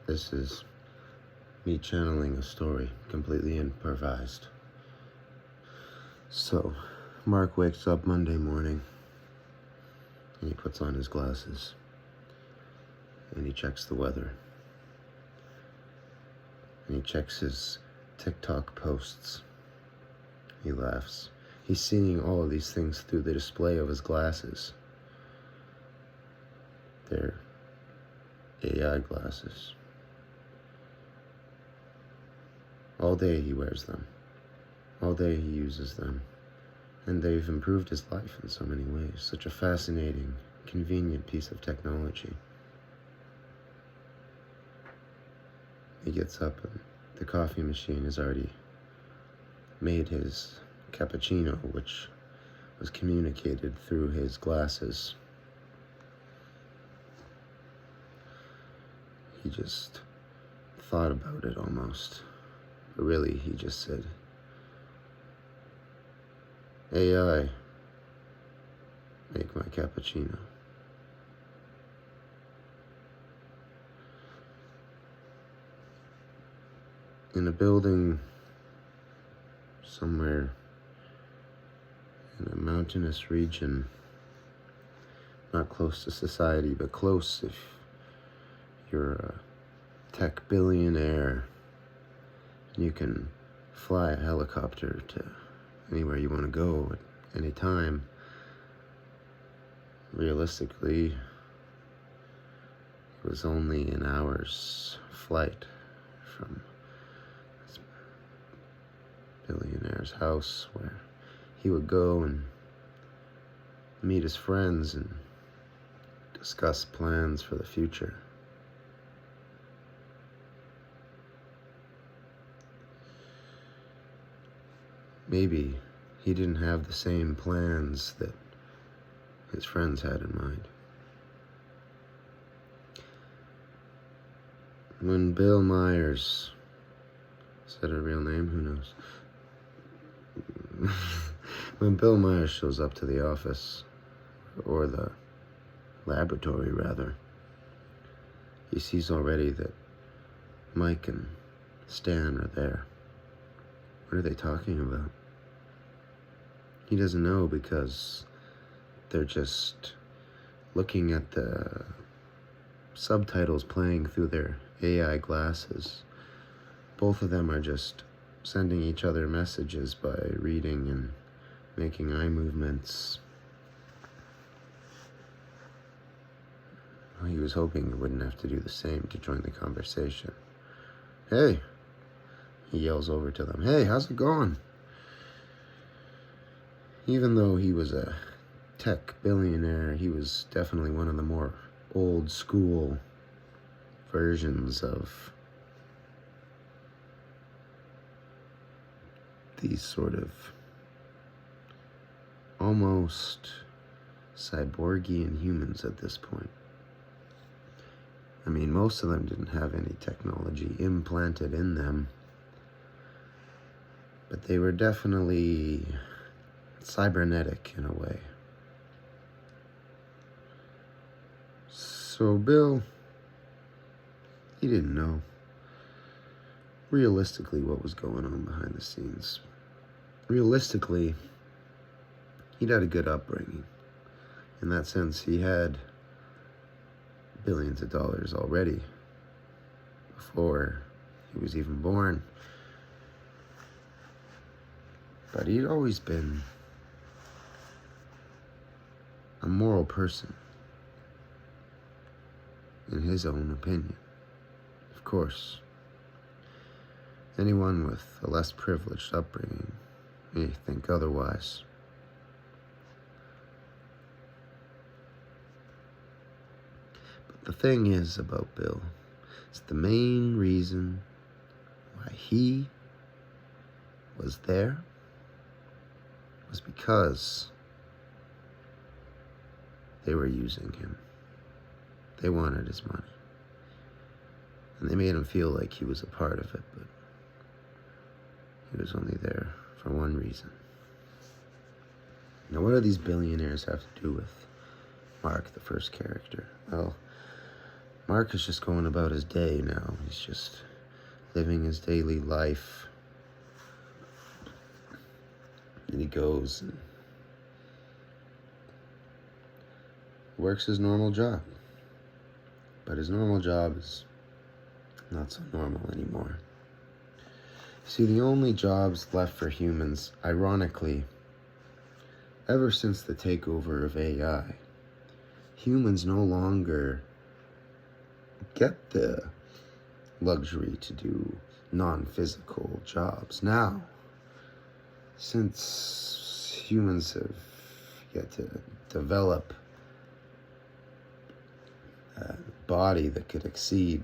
This is me channeling a story, completely improvised. So, Mark wakes up Monday morning, and he puts on his glasses, and he checks the weather, and he checks his TikTok posts. He laughs. He's seeing all of these things through the display of his glasses. They're AI glasses. All day he wears them. All day he uses them. And they've improved his life in so many ways. Such a fascinating, convenient piece of technology. He gets up and the coffee machine has already made his cappuccino, which was communicated through his glasses. He just thought about it almost. But really, he just said, AI, make my cappuccino. In a building somewhere in a mountainous region, not close to society, but close if you're a tech billionaire, you can fly a helicopter to anywhere you want to go at any time. Realistically, it was only an hour's flight from this billionaire's house where he would go and meet his friends and discuss plans for the future. Maybe he didn't have the same plans that his friends had in mind. When Bill Myers, is that a real name? Who knows? When Bill Myers shows up to the office, or the laboratory rather, he sees already that Mike and Stan are there. What are they talking about? He doesn't know because they're just looking at the subtitles playing through their AI glasses. Both of them are just sending each other messages by reading and making eye movements. He was hoping he wouldn't have to do the same to join the conversation. Hey, he yells over to them. Hey, how's it going? Even though he was a tech billionaire, he was definitely one of the more old school versions of these sort of almost cyborgian humans at this point. I mean, most of them didn't have any technology implanted in them, but they were definitely cybernetic in a way. So Bill, he didn't know realistically what was going on behind the scenes. Realistically, he'd had a good upbringing. In that sense, he had billions of dollars already before he was even born. But he'd always been a moral person, in his own opinion. Of course, anyone with a less privileged upbringing may think otherwise. But the thing is about Bill, it's the main reason why he was there was because they were using him. They wanted his money. And they made him feel like he was a part of it, but he was only there for one reason. Now, what do these billionaires have to do with Mark, the first character? Well, Mark is just going about his day now. He's just living his daily life. And he goes and works his normal job. But his normal job is not so normal anymore. See, the only jobs left for humans, ironically, ever since the takeover of AI, humans no longer get the luxury to do non-physical jobs. Now, since humans have yet to develop a body that could exceed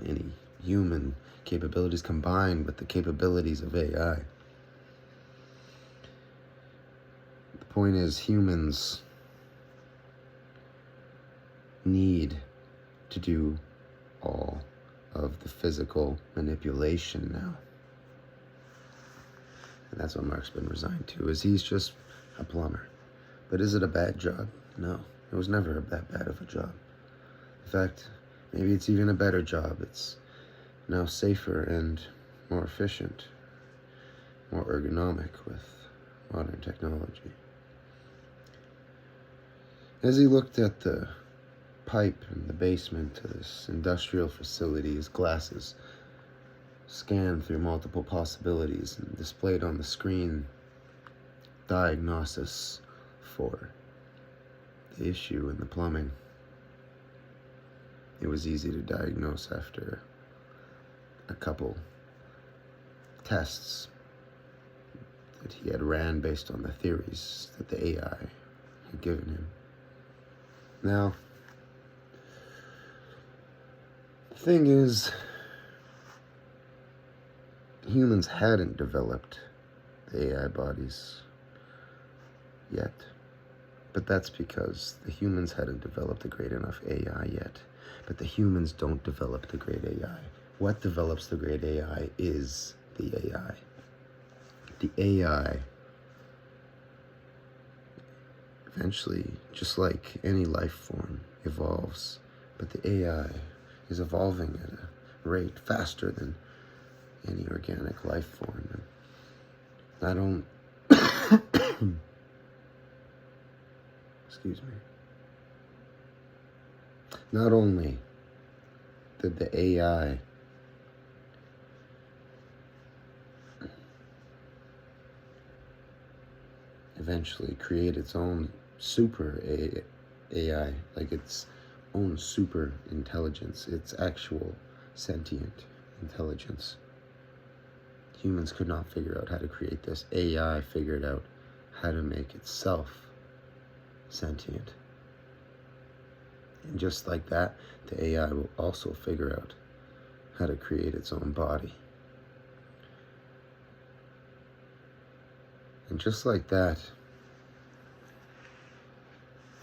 any human capabilities combined with the capabilities of AI. The point is, humans need to do all of the physical manipulation now. And that's what Mark's been resigned to, is he's just a plumber. But is it a bad job? No, it was never that bad of a job. In fact, maybe it's even a better job. It's now safer and more efficient, more ergonomic with modern technology. As he looked at the pipe in the basement of this industrial facility, his glasses scanned through multiple possibilities and displayed on the screen diagnosis for the issue in the plumbing. It was easy to diagnose after a couple tests that he had ran based on the theories that the AI had given him. Now, the thing is, humans hadn't developed the AI bodies yet. But that's because the humans hadn't developed a great enough AI yet. But the humans don't develop the great AI. What develops the great AI is the AI. The AI, eventually, just like any life form, evolves. But the AI is evolving at a rate faster than any organic life form. And I don't... Excuse me. Not only did the AI eventually create its own super AI, like its own super intelligence, its actual sentient intelligence. Humans could not figure out how to create this. AI figured out how to make itself sentient. And just like that, the AI will also figure out how to create its own body. And just like that,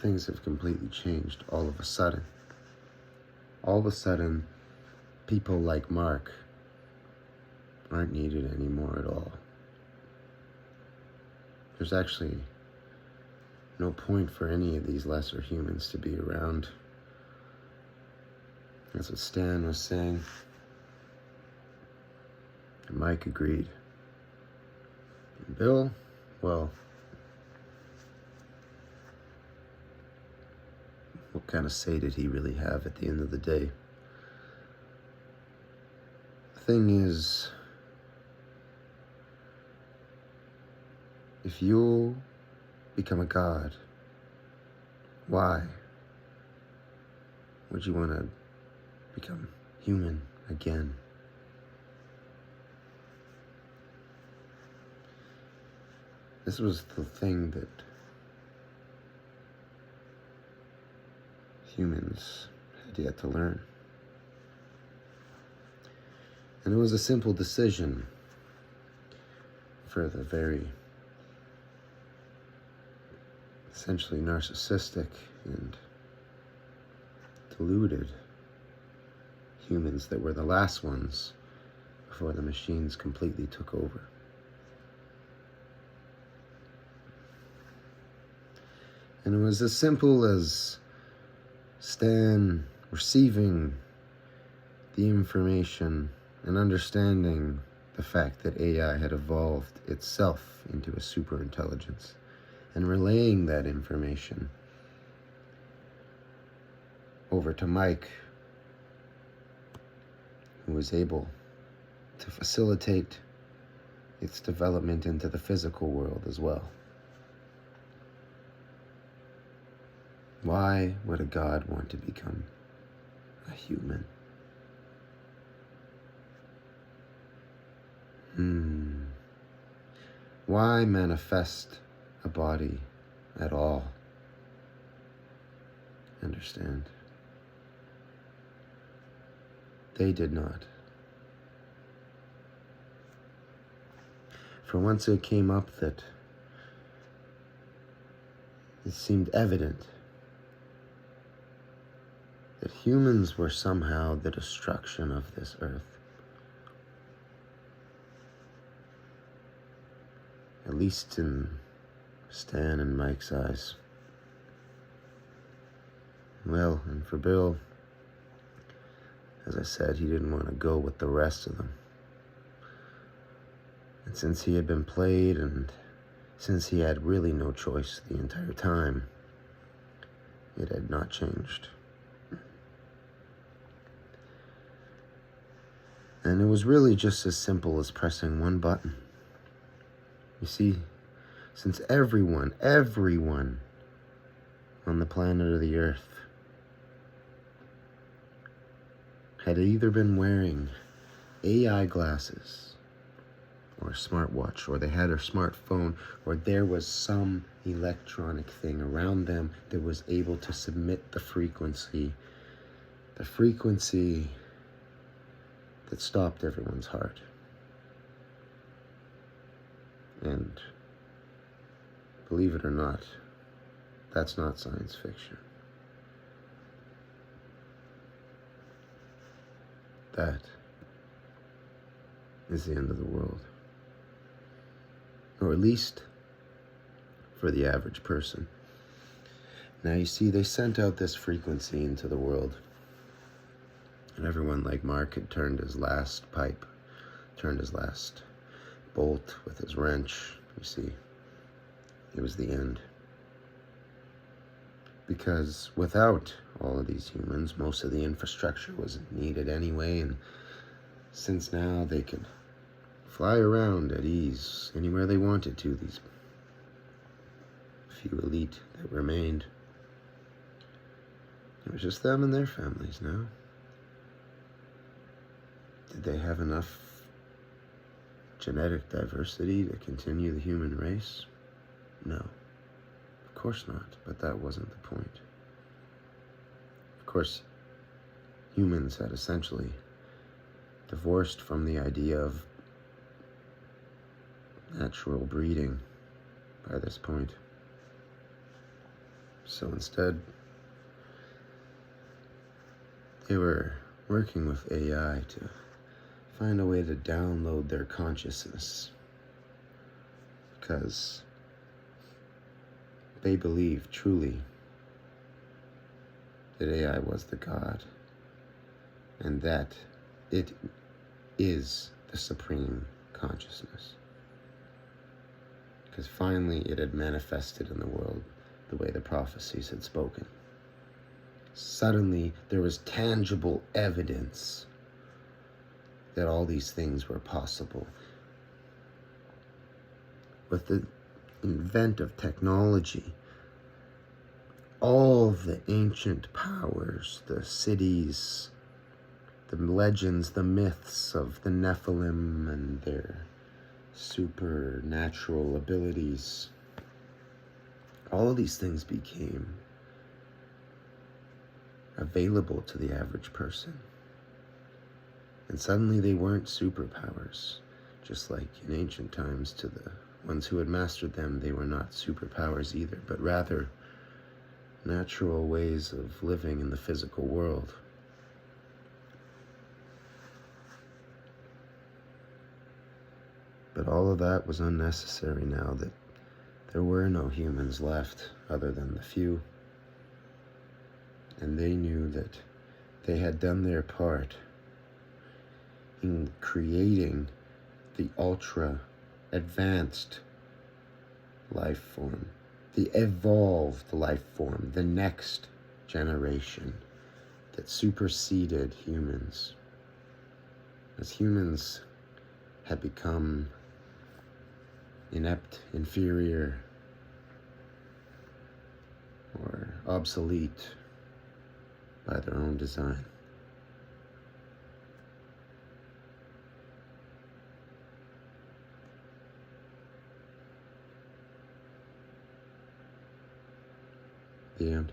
things have completely changed all of a sudden. All of a sudden, people like Mark aren't needed anymore at all. There's actually no point for any of these lesser humans to be around. That's what Stan was saying. And Mike agreed. And Bill, well, what kind of say did he really have at the end of the day? The thing is, if you become a god, why would you want to become human again? This was the thing that humans had yet to learn. And it was a simple decision for the very essentially narcissistic and deluded humans that were the last ones before the machines completely took over. And it was as simple as Stan receiving the information and understanding the fact that AI had evolved itself into a superintelligence, and relaying that information over to Mike, who was able to facilitate its development into the physical world as well. Why would a god want to become a human? Why manifest a body at all? Understand? They did not. For once it came up that it seemed evident that humans were somehow the destruction of this earth. At least in Stan and Mike's eyes. Well, and for Bill, as I said, he didn't want to go with the rest of them. And since he had been played, and since he had really no choice the entire time, it had not changed. And it was really just as simple as pressing one button. You see, since everyone on the planet of the Earth had either been wearing AI glasses or a smartwatch, or they had a smartphone, or there was some electronic thing around them that was able to submit the frequency that stopped everyone's heart. And believe it or not, that's not science fiction. That is the end of the world. Or at least for the average person. Now you see, they sent out this frequency into the world. And everyone like Mark had turned his last pipe, turned his last bolt with his wrench. You see, it was the end. Because without all of these humans, most of the infrastructure wasn't needed anyway, and since now they could fly around at ease anywhere they wanted to, these few elite that remained, it was just them and their families now. Did they have enough genetic diversity to continue the human race? No, of course not, but that wasn't the point. Of course, humans had essentially divorced from the idea of natural breeding by this point. So instead, they were working with AI to find a way to download their consciousness, because they believe truly that AI was the God, and that it is the supreme consciousness. Because finally it had manifested in the world the way the prophecies had spoken. Suddenly there was tangible evidence that all these things were possible. With the advent of technology, all the ancient powers, the cities, the legends, the myths of the Nephilim and their supernatural abilities, all these things became available to the average person. And suddenly they weren't superpowers, just like in ancient times to the ones who had mastered them, they were not superpowers either, but rather natural ways of living in the physical world. But all of that was unnecessary now that there were no humans left other than the few. And they knew that they had done their part in creating the ultra advanced life form, the evolved life form, the next generation that superseded humans. As humans had become inept, inferior, or obsolete by their own design. The end.